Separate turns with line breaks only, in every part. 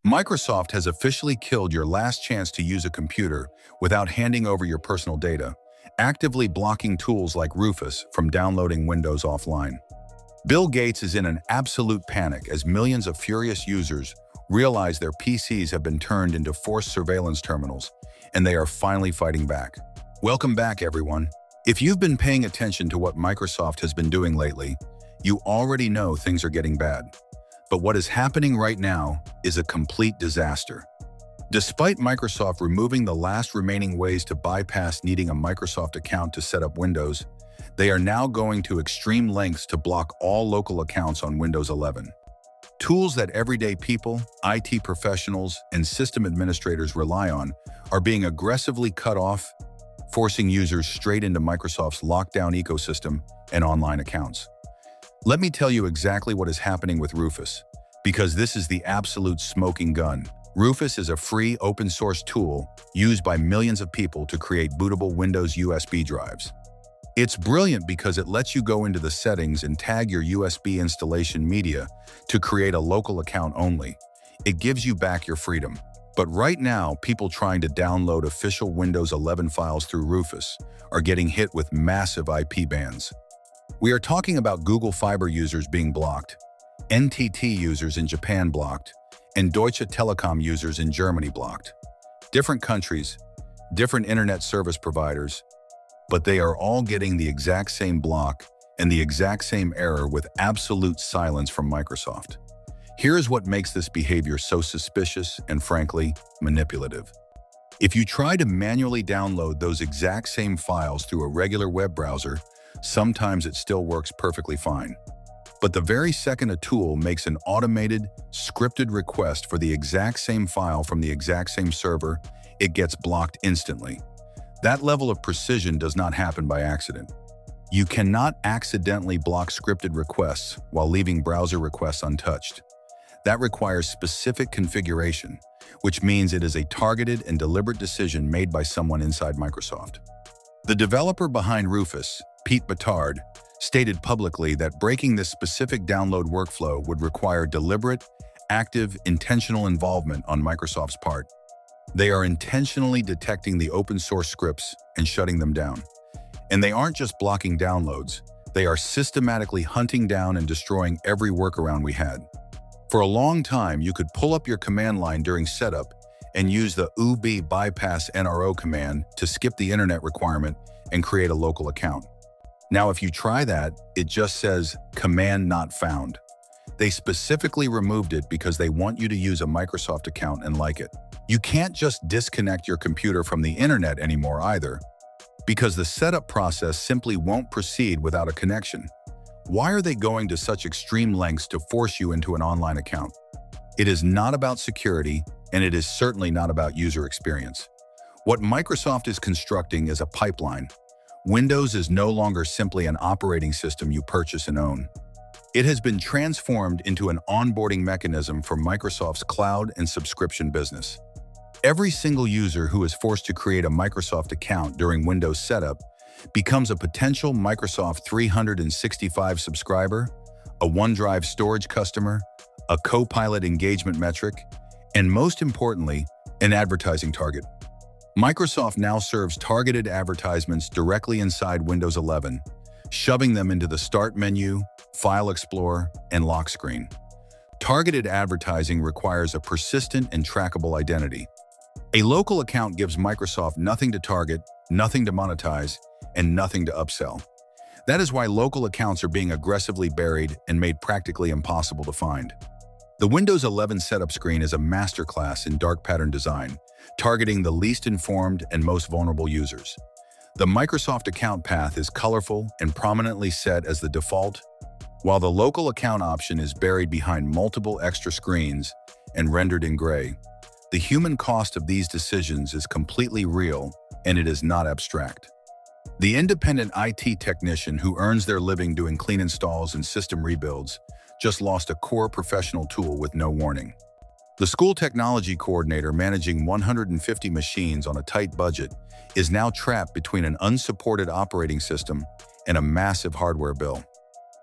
Microsoft has officially killed your last chance to use a computer without handing over your personal data, actively blocking tools like Rufus from downloading Windows offline. Bill Gates is in an absolute panic as millions of furious users realize their PCs have been turned into forced surveillance terminals, and they are finally fighting back. Welcome back, everyone. If you've been paying attention to what Microsoft has been doing lately, you already know things are getting bad. But what is happening right now is a complete disaster. Despite Microsoft removing the last remaining ways to bypass needing a Microsoft account to set up Windows, they are now going to extreme lengths to block all local accounts on Windows 11. Tools that everyday people, IT professionals, and system administrators rely on are being aggressively cut off, forcing users straight into Microsoft's lockdown ecosystem and online accounts. Let me tell you exactly what is happening with Rufus, because this is the absolute smoking gun. Rufus is a free open-source tool used by millions of people to create bootable Windows USB drives. It's brilliant because it lets you go into the settings and tag your USB installation media to create a local account only. It gives you back your freedom. But right now, people trying to download official Windows 11 files through Rufus are getting hit with massive IP bans. We are talking about Google Fiber users being blocked, NTT users in Japan blocked, and Deutsche Telekom users in Germany blocked. Different countries, different internet service providers, but they are all getting the exact same block and the exact same error with absolute silence from Microsoft. Here is what makes this behavior so suspicious and, frankly, manipulative. If you try to manually download those exact same files through a regular web browser, sometimes it still works perfectly fine. But the very second a tool makes an automated, scripted request for the exact same file from the exact same server, it gets blocked instantly. That level of precision does not happen by accident. You cannot accidentally block scripted requests while leaving browser requests untouched. That requires specific configuration, which means it is a targeted and deliberate decision made by someone inside Microsoft. The developer behind Rufus, Pete Bittard, stated publicly that breaking this specific download workflow would require deliberate, active, intentional involvement on Microsoft's part. They are intentionally detecting the open-source scripts and shutting them down. And they aren't just blocking downloads, they are systematically hunting down and destroying every workaround we had. For a long time, you could pull up your command line during setup and use the ubi bypass NRO command to skip the internet requirement and create a local account. Now, if you try that, it just says command not found. They specifically removed it because they want you to use a Microsoft account and like it. You can't just disconnect your computer from the internet anymore either, because the setup process simply won't proceed without a connection. Why are they going to such extreme lengths to force you into an online account? It is not about security, and it is certainly not about user experience. What Microsoft is constructing is a pipeline. Windows is no longer simply an operating system you purchase and own. It has been transformed into an onboarding mechanism for Microsoft's cloud and subscription business. Every single user who is forced to create a Microsoft account during Windows setup becomes a potential Microsoft 365 subscriber, a OneDrive storage customer, a Copilot engagement metric, and most importantly, an advertising target. Microsoft now serves targeted advertisements directly inside Windows 11, shoving them into the Start menu, File Explorer, and lock screen. Targeted advertising requires a persistent and trackable identity. A local account gives Microsoft nothing to target, nothing to monetize, and nothing to upsell. That is why local accounts are being aggressively buried and made practically impossible to find. The Windows 11 setup screen is a masterclass in dark pattern design, targeting the least informed and most vulnerable users. The Microsoft account path is colorful and prominently set as the default, while the local account option is buried behind multiple extra screens and rendered in gray. The human cost of these decisions is completely real, and it is not abstract. The independent IT technician who earns their living doing clean installs and system rebuilds just lost a core professional tool with no warning. The school technology coordinator managing 150 machines on a tight budget is now trapped between an unsupported operating system and a massive hardware bill.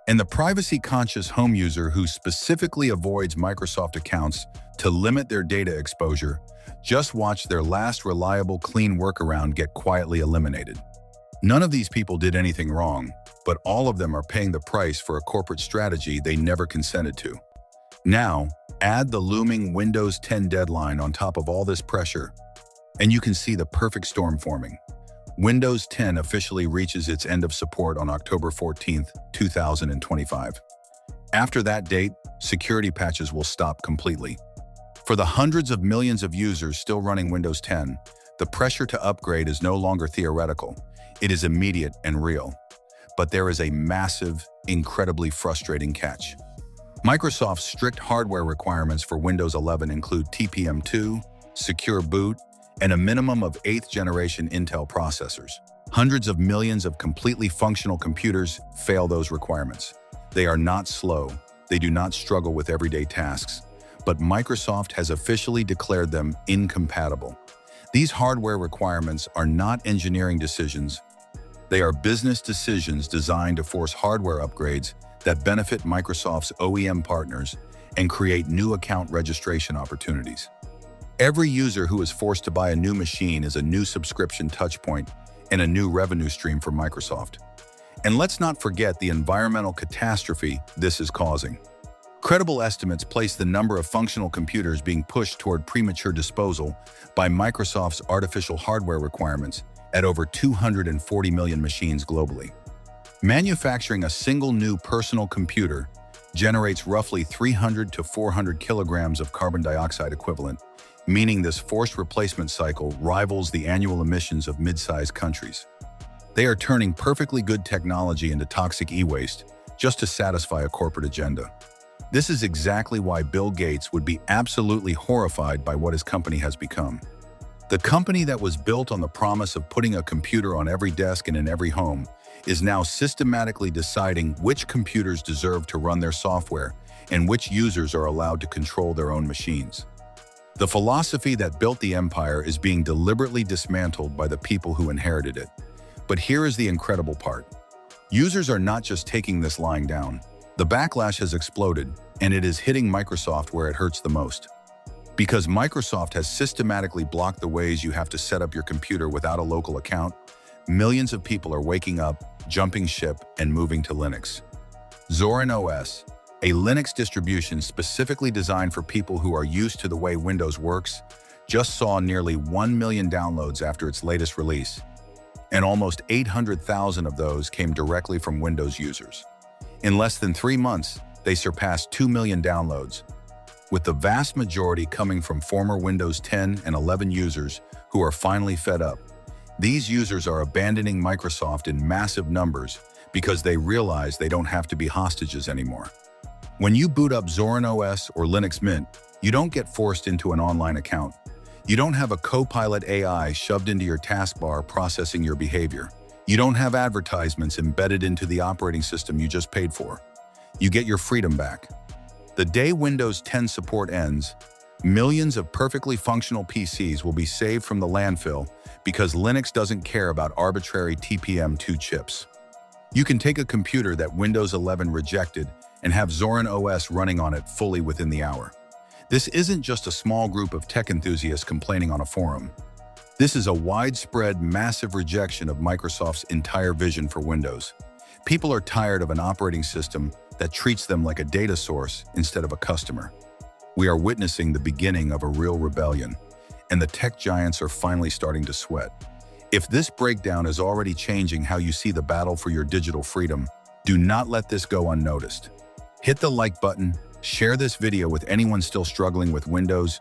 And the privacy-conscious home user who specifically avoids Microsoft accounts To limit their data exposure, just watch their last reliable clean workaround get quietly eliminated. None of these people did anything wrong, but all of them are paying the price for a corporate strategy they never consented to. Now, add the looming Windows 10 deadline on top of all this pressure, and you can see the perfect storm forming. Windows 10 officially reaches its end of support on October 14, 2025. After that date, security patches will stop completely. For the hundreds of millions of users still running Windows 10, the pressure to upgrade is no longer theoretical. It is immediate and real. But there is a massive, incredibly frustrating catch. Microsoft's strict hardware requirements for Windows 11 include TPM2, secure boot, and a minimum of 8th generation Intel processors. Hundreds of millions of completely functional computers fail those requirements. They are not slow. They do not struggle with everyday tasks. But Microsoft has officially declared them incompatible. These hardware requirements are not engineering decisions. They are business decisions designed to force hardware upgrades that benefit Microsoft's OEM partners and create new account registration opportunities. Every user who is forced to buy a new machine is a new subscription touchpoint and a new revenue stream for Microsoft. And let's not forget the environmental catastrophe this is causing. Credible estimates place the number of functional computers being pushed toward premature disposal by Microsoft's artificial hardware requirements at over 240 million machines globally. Manufacturing a single new personal computer generates roughly 300 to 400 kilograms of carbon dioxide equivalent, meaning this forced replacement cycle rivals the annual emissions of mid-sized countries. They are turning perfectly good technology into toxic e-waste just to satisfy a corporate agenda. This is exactly why Bill Gates would be absolutely horrified by what his company has become. The company that was built on the promise of putting a computer on every desk and in every home is now systematically deciding which computers deserve to run their software and which users are allowed to control their own machines. The philosophy that built the empire is being deliberately dismantled by the people who inherited it. But here is the incredible part. Users are not just taking this lying down. The backlash has exploded, and it is hitting Microsoft where it hurts the most. Because Microsoft has systematically blocked the ways you have to set up your computer without a local account, millions of people are waking up, jumping ship, and moving to Linux. Zorin OS, a Linux distribution specifically designed for people who are used to the way Windows works, just saw nearly 1 million downloads after its latest release, and almost 800,000 of those came directly from Windows users. In less than 3 months, they surpassed 2 million downloads, with the vast majority coming from former Windows 10 and 11 users who are finally fed up. These users are abandoning Microsoft in massive numbers because they realize they don't have to be hostages anymore. When you boot up Zorin OS or Linux Mint, you don't get forced into an online account. You don't have a Copilot AI shoved into your taskbar processing your behavior. You don't have advertisements embedded into the operating system you just paid for. You get your freedom back. The day Windows 10 support ends, millions of perfectly functional PCs will be saved from the landfill because Linux doesn't care about arbitrary TPM2 chips. You can take a computer that Windows 11 rejected and have Zorin OS running on it fully within the hour. This isn't just a small group of tech enthusiasts complaining on a forum. This is a widespread, massive rejection of Microsoft's entire vision for Windows. People are tired of an operating system that treats them like a data source instead of a customer. We are witnessing the beginning of a real rebellion, and the tech giants are finally starting to sweat. If this breakdown is already changing how you see the battle for your digital freedom, do not let this go unnoticed. Hit the like button, share this video with anyone still struggling with Windows,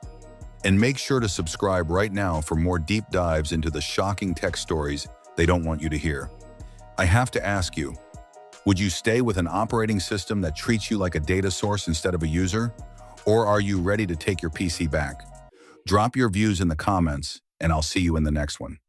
and make sure to subscribe right now for more deep dives into the shocking tech stories they don't want you to hear. I have to ask you, would you stay with an operating system that treats you like a data source instead of a user? Or are you ready to take your PC back? Drop your views in the comments, and I'll see you in the next one.